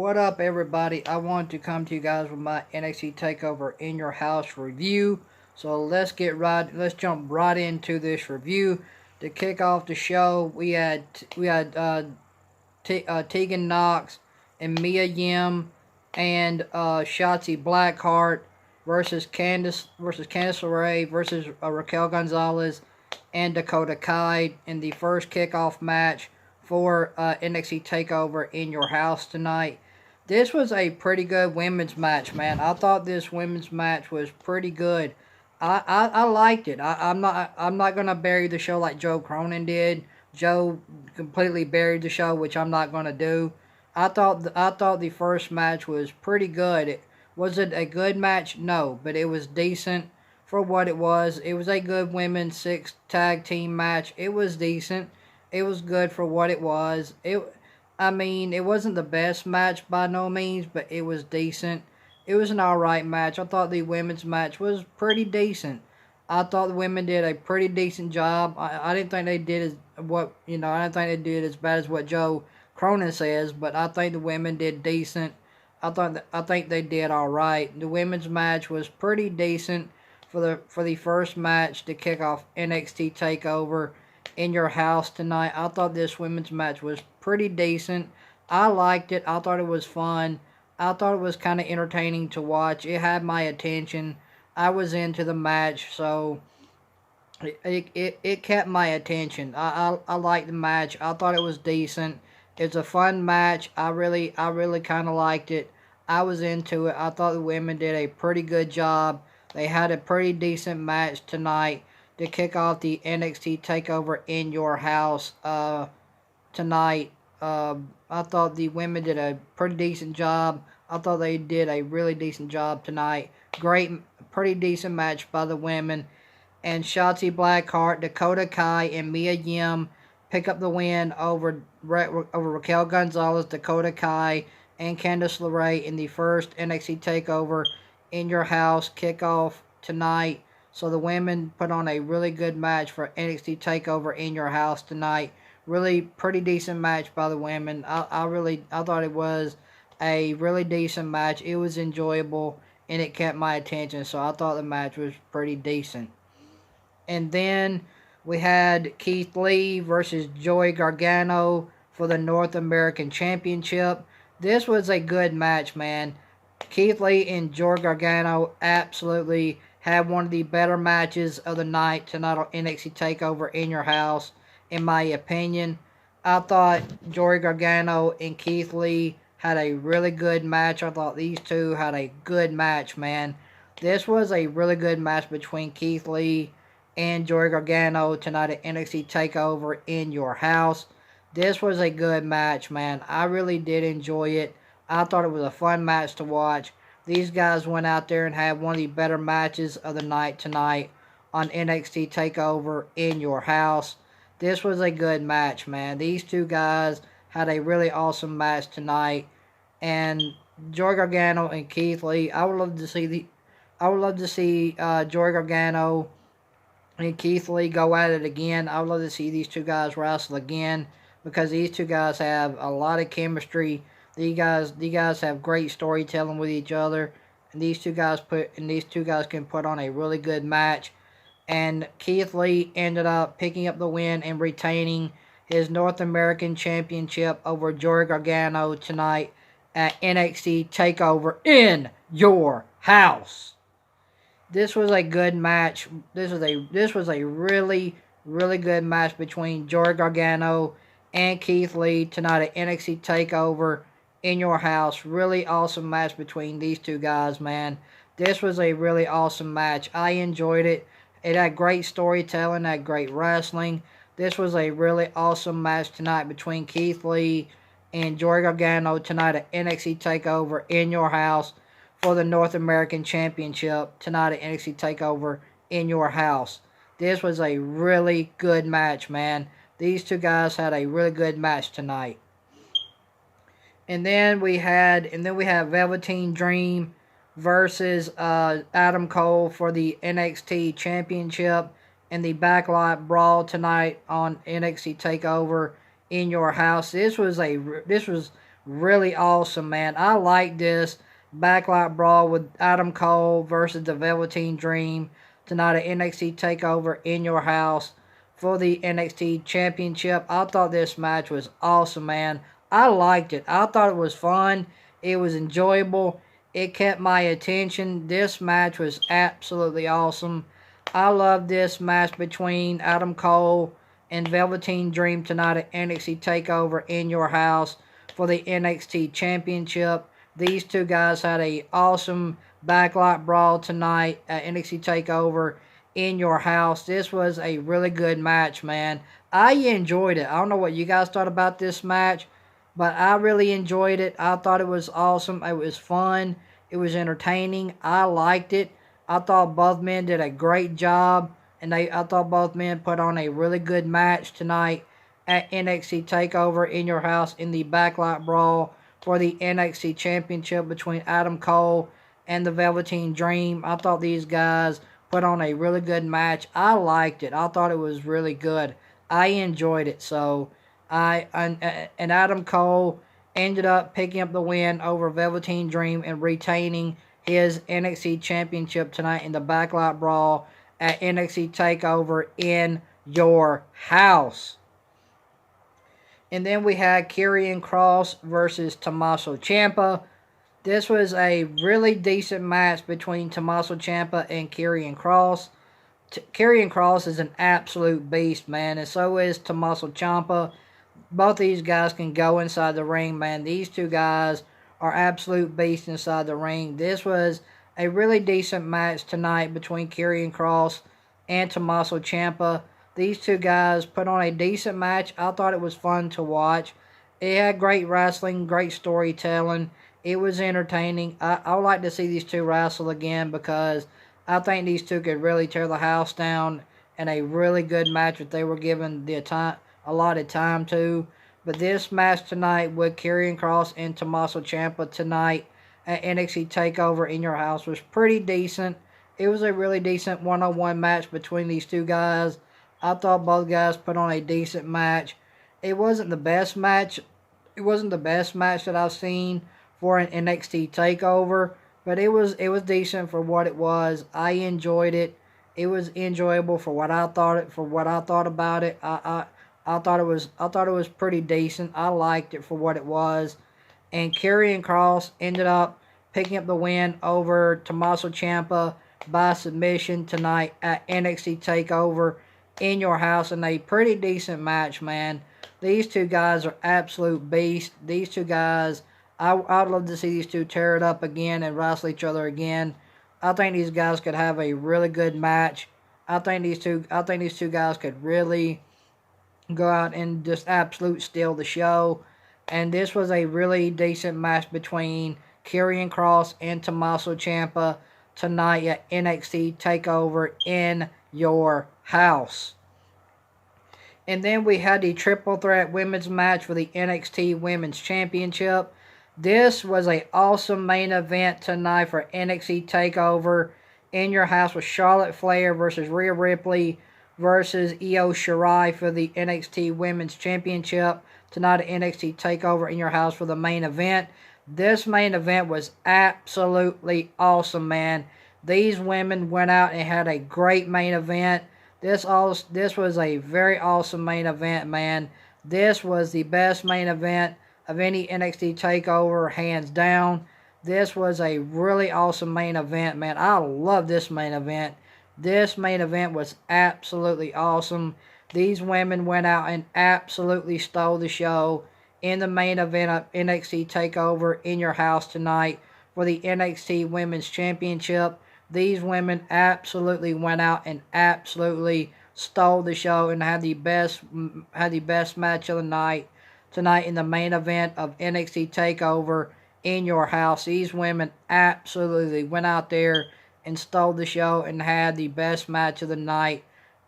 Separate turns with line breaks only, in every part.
What up, everybody? I want to come to you guys with my NXT Takeover in Your House review. So let's jump right into this review. To kick off the show, we had Tegan Knox and Mia Yim and Shotzi Blackheart versus Candice LeRae versus Raquel Gonzalez and Dakota Kai in the first kickoff match for NXT Takeover in Your House tonight. This was a pretty good women's match, man. I thought this women's match was pretty good. I liked it. I'm not gonna bury the show like Joe Cronin did. Joe completely buried the show, which I'm not gonna do. I thought the first match was pretty good. Was it a good match? No, but it was decent for what it was. It was a good women's six tag team match. It was decent. It was good for what it was. It wasn't the best match by no means, but it was decent. It was an alright match. I thought the women's match was pretty decent. I thought the women did a pretty decent job. I didn't think they did I didn't think they did as bad as what Joe Cronin says, but I think the women did decent. I think they did all right. The women's match was pretty decent for the first match to kick off NXT Takeover in Your House tonight. I thought this women's match was pretty decent. I liked it. I thought it was fun. I thought it was kind of entertaining to watch. It had my attention. I was into the match, so it kept my attention. I liked the match. I thought it was decent. It's a fun match. I really kind of liked it. I was into it. I thought the women did a pretty good job. They had a pretty decent match tonight to kick off the NXT Takeover in Your House tonight. I thought the women did a pretty decent job. I thought they did a really decent job tonight. Pretty decent match by the women. And Shotzi Blackheart, Dakota Kai, and Mia Yim pick up the win over Raquel Gonzalez, Dakota Kai, and Candice LeRae in the first NXT Takeover in Your House kickoff tonight. So the women put on a really good match for NXT Takeover in Your House tonight. Really pretty decent match by the women. I thought it was a really decent match. It was enjoyable and it kept my attention. So I thought the match was pretty decent. And then we had Keith Lee versus Joey Gargano for the North American Championship. This was a good match, man. Keith Lee and Joey Gargano absolutely had one of the better matches of the night tonight on NXT TakeOver in Your House, in my opinion. I thought Joey Gargano and Keith Lee had a really good match. I thought these two had a good match, man. This was a really good match between Keith Lee and Joey Gargano tonight at NXT TakeOver in Your House. This was a good match, man. I really did enjoy it. I thought it was a fun match to watch. These guys went out there and had one of the better matches of the night tonight on NXT TakeOver in Your House. This was a good match, man. These two guys had a really awesome match tonight. And Joey Gargano and Keith Lee, I would love to see Joey Gargano and Keith Lee go at it again. I would love to see these two guys wrestle again because these two guys have a lot of chemistry. These guys have great storytelling with each other, and these two guys can put on a really good match. And Keith Lee ended up picking up the win and retaining his North American Championship over Joey Gargano tonight at NXT TakeOver in Your House. This was a good match. This was a really good match between Joey Gargano and Keith Lee tonight at NXT TakeOver in Your House. Really awesome match between these two guys, man. This was a really awesome match. I enjoyed it. It had great storytelling, had great wrestling. This was a really awesome match tonight between Keith Lee and Joey Gargano tonight at NXT TakeOver in Your House for the North American Championship tonight at NXT TakeOver in Your House. This was a really good match, man. These two guys had a really good match tonight. And then we have Velveteen Dream versus Adam Cole for the NXT Championship in the Backlot Brawl tonight on NXT TakeOver in Your House. This was really awesome, man. I like this backlot brawl with Adam Cole versus the Velveteen Dream tonight at NXT TakeOver in your house for the NXT Championship. I thought this match was awesome, man. I liked it. I thought it was fun. It was enjoyable. It kept my attention. This match was absolutely awesome. I love this match between Adam Cole and Velveteen Dream tonight at NXT TakeOver in your house for the NXT Championship. These two guys had a awesome backlot brawl tonight at NXT TakeOver in your house. This was a really good match, man. I enjoyed it. I don't know what you guys thought about this match, but I really enjoyed it. I thought it was awesome. It was fun. It was entertaining. I liked it. I thought both men did a great job, and I thought both men put on a really good match tonight at NXT TakeOver in your house in the backlot brawl for the NXT Championship between Adam Cole and the Velveteen Dream. I thought these guys put on a really good match. I liked it. I thought it was really good. I enjoyed it. So and Adam Cole ended up picking up the win over Velveteen Dream and retaining his NXT Championship tonight in the backlot brawl at NXT TakeOver in your house. And then we had Karrion Kross versus Tommaso Ciampa. This was a really decent match between Tommaso Ciampa and Karrion Kross. Karrion Kross is an absolute beast, man, and so is Tommaso Ciampa. Both these guys can go inside the ring, man. These two guys are absolute beasts inside the ring. This was a really decent match tonight between Karrion Kross and Tommaso Ciampa. These two guys put on a decent match. I thought it was fun to watch. It had great wrestling, great storytelling. It was entertaining. I would like to see these two wrestle again because I think these two could really tear the house down in a really good match if they were given the time, allotted time to. But this match tonight with Karrion Kross and Tommaso Ciampa tonight at NXT TakeOver in your house was pretty decent. It was a really decent one-on-one match between these two guys. I thought both guys put on a decent match. It wasn't the best match. It wasn't the best match that I've seen for an NXT TakeOver, but it was decent for what it was. I enjoyed it. It was enjoyable for what I thought about it. I thought it was pretty decent. I liked it for what it was. And Karrion Kross ended up picking up the win over Tommaso Ciampa by submission tonight at NXT TakeOver in your house in a pretty decent match, man. These two guys are absolute beasts. These two guys, I'd love to see these two tear it up again and wrestle each other again. I think these guys could have a really good match. I think these two guys could really go out and just absolute steal the show. And this was a really decent match between Karrion Kross and Tommaso Ciampa tonight at NXT TakeOver in your house. And then we had the triple threat women's match for the NXT Women's Championship. This was an awesome main event tonight for NXT TakeOver in your house with Charlotte Flair versus Rhea Ripley versus Io Shirai for the NXT Women's Championship tonight at NXT TakeOver in your house for the main event. This main event was absolutely awesome, man. These women went out and had a great main event. This was a very awesome main event, man. This was the best main event of any NXT TakeOver, hands down. This was a really awesome main event, man. I love this main event. This main event was absolutely awesome. These women went out and absolutely stole the show in the main event of NXT TakeOver in your house tonight for the NXT Women's Championship. These women absolutely went out and absolutely stole the show and had the best match of the night tonight in the main event of NXT TakeOver in your house. These women absolutely went out there and stole the show and had the best match of the night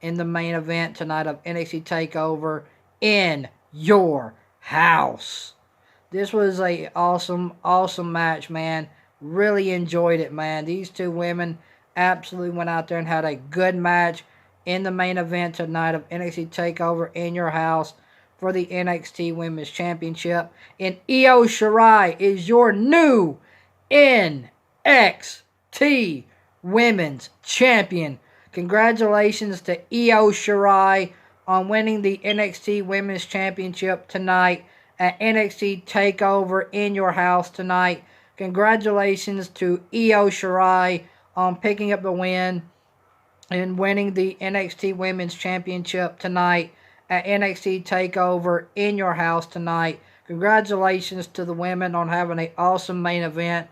in the main event tonight of NXT TakeOver in your house. This was a awesome match, man. Really enjoyed it, man. These two women absolutely went out there and had a good match in the main event tonight of NXT TakeOver in your house for the NXT Women's Championship. And Io Shirai is your new NXT Women's Champion. Congratulations to Io Shirai on winning the NXT Women's Championship tonight at NXT TakeOver in your house tonight. Congratulations to Io Shirai on picking up the win and winning the NXT Women's Championship tonight at NXT TakeOver in your house tonight. Congratulations to the women on having an awesome main event.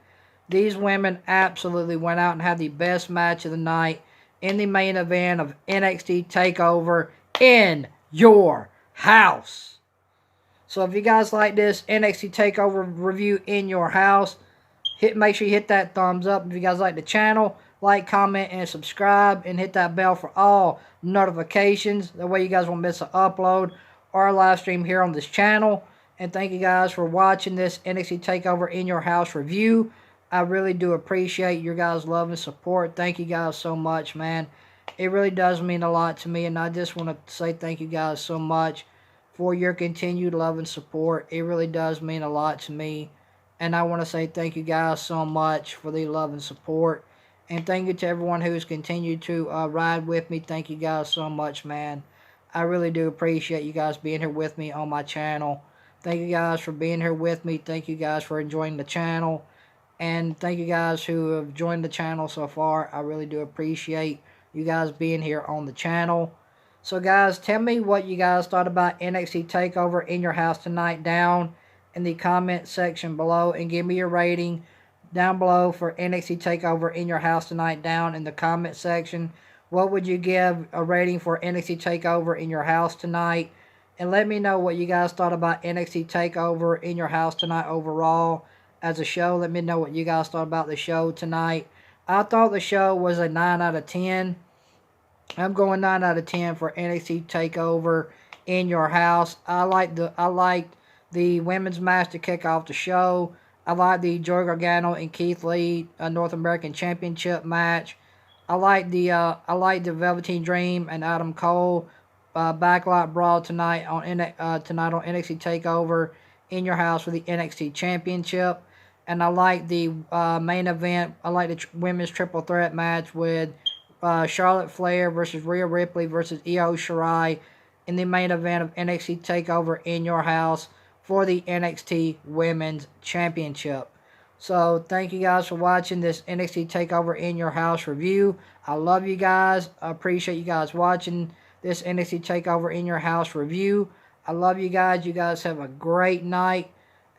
These women absolutely went out and had the best match of the night in the main event of NXT TakeOver in your house. So if you guys like this NXT TakeOver review in your house, make sure you hit that thumbs up. If you guys like the channel, like, comment, and subscribe, and hit that bell for all notifications. That way you guys won't miss an upload or a live stream here on this channel. And thank you guys for watching this NXT TakeOver in your house review. I really do appreciate your guys' love and support. Thank you guys so much, man. It really does mean a lot to me, and I just want to say thank you guys so much for your continued love and support. It really does mean a lot to me, and I want to say thank you guys so much for the love and support. And thank you to everyone who's continued to ride with me. Thank you guys so much, man. I really do appreciate you guys being here with me on my channel. Thank you guys for being here with me. Thank you guys for enjoying the channel. And thank you guys who have joined the channel so far. I really do appreciate you guys being here on the channel. So guys, tell me what you guys thought about NXT TakeOver in your house tonight down in the comment section below. And give me your rating down below for NXT TakeOver in your house tonight down in the comment section. What would you give a rating for NXT TakeOver in your house tonight? And let me know what you guys thought about NXT TakeOver in your house tonight overall as a show. Let me know what you guys thought about the show tonight. I thought the show was a 9 out of 10. I'm going 9 out of 10 for NXT TakeOver in your house. I liked the women's match to kick off the show. I like the Joey Gargano and Keith Lee North American Championship match. I like the Velveteen Dream and Adam Cole backlot brawl tonight on NXT TakeOver in your house for the NXT Championship. And I like the main event. I like the women's triple threat match with Charlotte Flair versus Rhea Ripley versus Io Shirai in the main event of NXT TakeOver in your house for the NXT Women's Championship. So, thank you guys for watching this NXT TakeOver in your house review. I love you guys. I appreciate you guys watching this NXT TakeOver in your house review. I love you guys. You guys have a great night.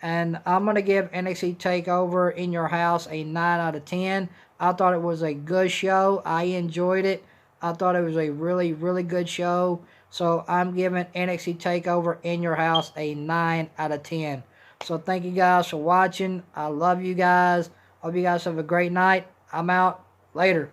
And I'm going to give NXT TakeOver in your house a 9 out of 10. I thought it was a good show. I enjoyed it. I thought it was a really, really good show. So I'm giving NXT TakeOver in your house a 9 out of 10. So thank you guys for watching. I love you guys. Hope you guys have a great night. I'm out. Later.